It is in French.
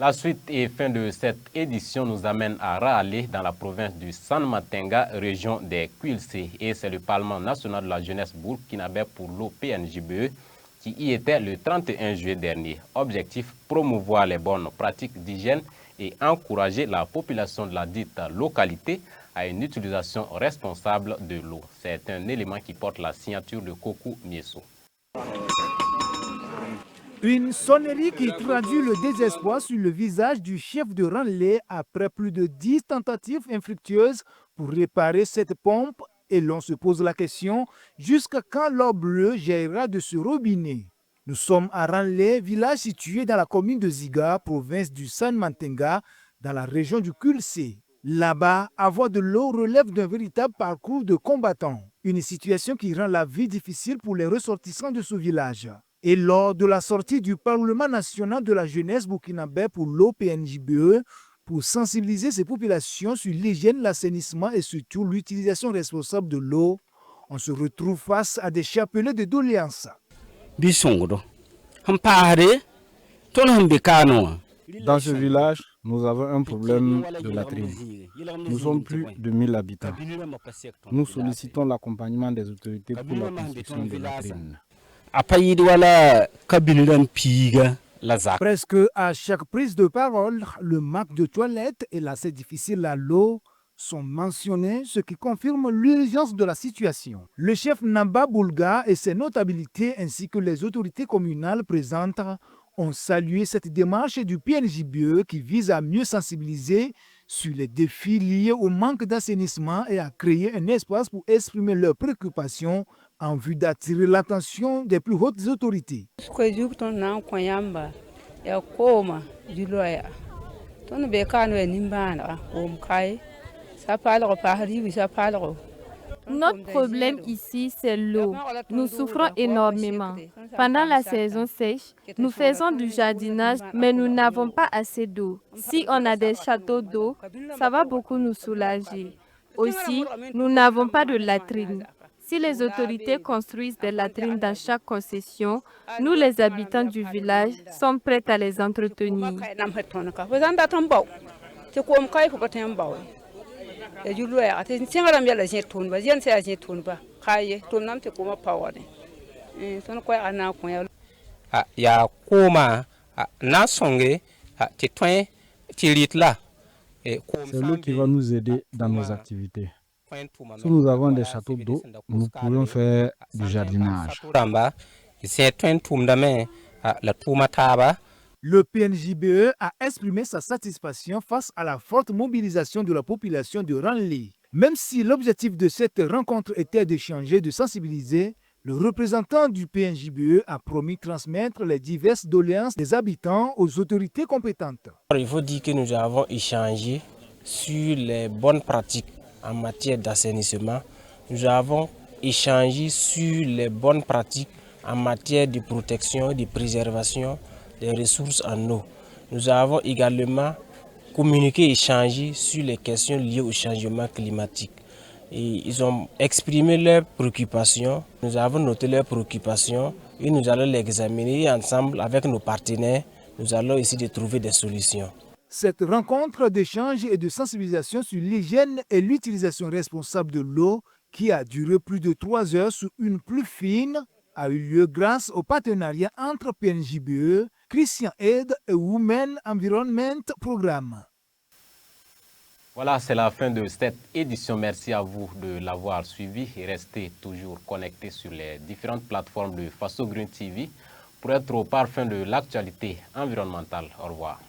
La suite et fin de cette édition nous amène à Raale, dans la province du San-Matenga, région des Quilcé. Et c'est le Parlement national de la jeunesse burkinabé pour l'OPNJBE qui y était le 31 juillet dernier. Objectif, promouvoir les bonnes pratiques d'hygiène et encourager la population de la dite localité à une utilisation responsable de l'eau. C'est un élément qui porte la signature de Kokou Mieso. Une sonnerie qui traduit le désespoir sur le visage du chef de Raale après plus de 10 tentatives infructueuses pour réparer cette pompe, et l'on se pose la question jusqu'à quand l'eau bleue jaillira de ce robinet. Nous sommes à Raale, village situé dans la commune de Ziga, province du San-Matenga, dans la région du Quilcé. Là-bas, avoir de l'eau relève d'un véritable parcours de combattants, une situation qui rend la vie difficile pour les ressortissants de ce village. Et lors de la sortie du Parlement national de la jeunesse burkinabé pour l'OPNJBE, pour sensibiliser ces populations sur l'hygiène, l'assainissement et surtout l'utilisation responsable de l'eau, on se retrouve face à des chapelets de doléances. Dans ce village, nous avons un problème de latrine. Nous sommes plus de 1000 habitants. Nous sollicitons l'accompagnement des autorités pour la construction de latrines. Presque à chaque prise de parole, le manque de toilettes et l'accès difficile à l'eau sont mentionnés, ce qui confirme l'urgence de la situation. Le chef Namba Boulga et ses notabilités ainsi que les autorités communales présentes ont salué cette démarche du PNJBE qui vise à mieux sensibiliser sur les défis liés au manque d'assainissement et à créer un espace pour exprimer leurs préoccupations en vue d'attirer l'attention des plus hautes autorités. Notre problème ici, c'est l'eau. Nous souffrons énormément. Pendant la saison sèche, nous faisons du jardinage, mais nous n'avons pas assez d'eau. Si on a des châteaux d'eau, ça va beaucoup nous soulager. Aussi, nous n'avons pas de latrines. Si les autorités construisent des latrines dans chaque concession, nous, les habitants du village, sommes prêts à les entretenir. C'est l'eau qui va nous aider dans nos activités. Si nous avons des châteaux d'eau, nous pourrions faire du jardinage. Le PNJBE a exprimé sa satisfaction face à la forte mobilisation de la population de Raale. Même si l'objectif de cette rencontre était d'échanger, de sensibiliser, le représentant du PNJBE a promis de transmettre les diverses doléances des habitants aux autorités compétentes. Il faut dire que nous avons échangé sur les bonnes pratiques en matière d'assainissement. Nous avons échangé sur les bonnes pratiques en matière de protection et de préservation des ressources en eau. Nous avons également communiqué et échangé sur les questions liées au changement climatique. Et ils ont exprimé leurs préoccupations. Nous avons noté leurs préoccupations et nous allons les examiner et ensemble avec nos partenaires, nous allons essayer de trouver des solutions. Cette rencontre d'échange et de sensibilisation sur l'hygiène et l'utilisation responsable de l'eau, qui a duré plus de 3 heures sous une pluie fine, a eu lieu grâce au partenariat entre PNJBE, Christian Aid et Women Environment Programme. Voilà, c'est la fin de cette édition. Merci à vous de l'avoir suivi et restez toujours connectés sur les différentes plateformes de Faso Green TV pour être au parfum de l'actualité environnementale. Au revoir.